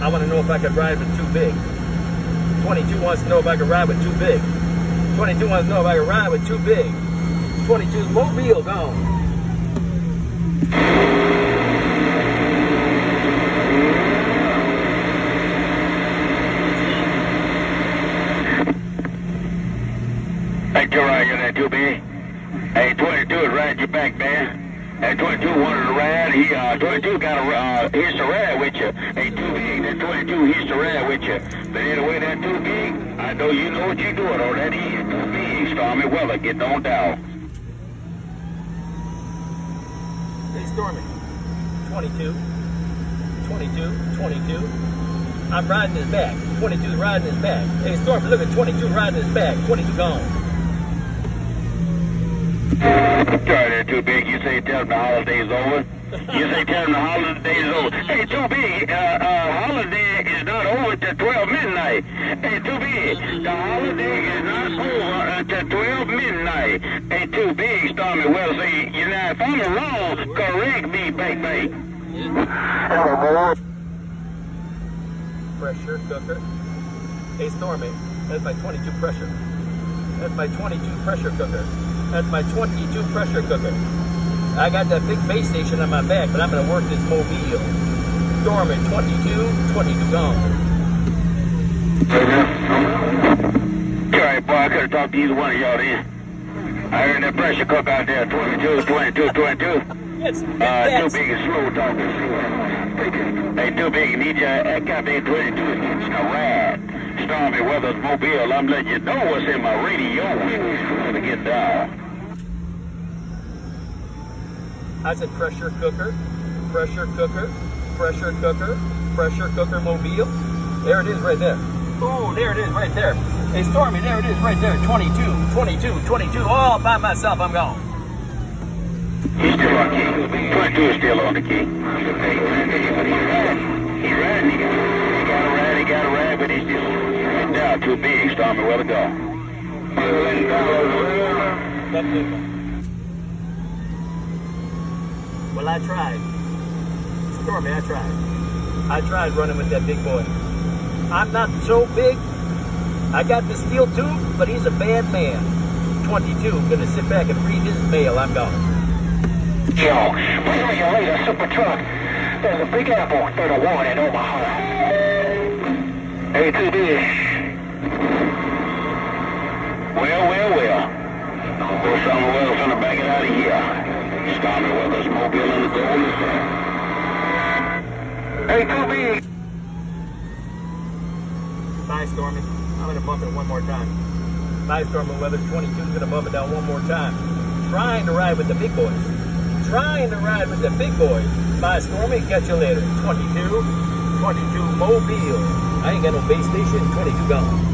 I want to know if I could ride with too big. 22 wants to know if I could ride with too big. 22 wants to know if I could ride with too big. 22's mobile gone. Hey, you're right, you're that too big. Hey, 22 is riding your back, man. Hey, 22 wanted to ride. 22 got a hitch to ride with you. Hey, too big. That 22 hitch to ride with you. But anyway, that too big. I know you know what you're doing on that is too big. Stormy weather, get on down. Hey, Stormy. 22. 22. 22. I'm riding his back. 22's riding his back. Hey, Stormy, look at 22 riding his back. 22 gone. Sorry, they're too big. You say tell them the holiday's over. You say tell them the holiday's over. Hey, too big. Holiday is not over till 12 midnight. Hey, too big. The holiday is not over until 12 midnight. Hey, too big. Stormy well say, you know, if I'm wrong, correct me, baby. Pressure cooker. Hey, Stormy, that's my 22 pressure. That's my 22 pressure cooker. That's my 22 pressure cooker. I got that big base station on my back, but I'm going to work this mobile. Stormy, 22 gone. Sorry, boy, I could have talked to either one of y'all then. I heard that pressure cooker out there, 22. It's too big and slow talking. Hey, too big, need you, that goddamn 22 is getting a ride. Stormy weather's mobile, I'm letting you know what's in my radio. To get down. I said pressure cooker, pressure cooker, pressure cooker, pressure cooker mobile. There it is right there. Oh, there it is right there. Hey, Stormy, there it is right there. 22. All by myself, I'm gone. He's still on key. 22 is still on the key. He's riding. He got a ride, but he's still right down. Too big, Stormy, where to go? That big one. Well, I tried. Stormy, I tried. I tried running with that big boy. I'm not so big. I got the steel tube, but he's a bad man. 22, gonna sit back and read his mail. I'm gone. Yo, where are you later, super truck? There's a Big Apple 31 in Omaha. Hey, too big. Well. There's something well trying to back it out of here. Stormy weather's mobile in the gold. Hey, too big. Bye, Stormy. I'm gonna bump it one more time. Bye, Stormy weather. 22's gonna bump it down one more time. Trying to ride with the big boys. Bye, Stormy. Catch you later. 22 mobile. I ain't got no base station. 22 gone.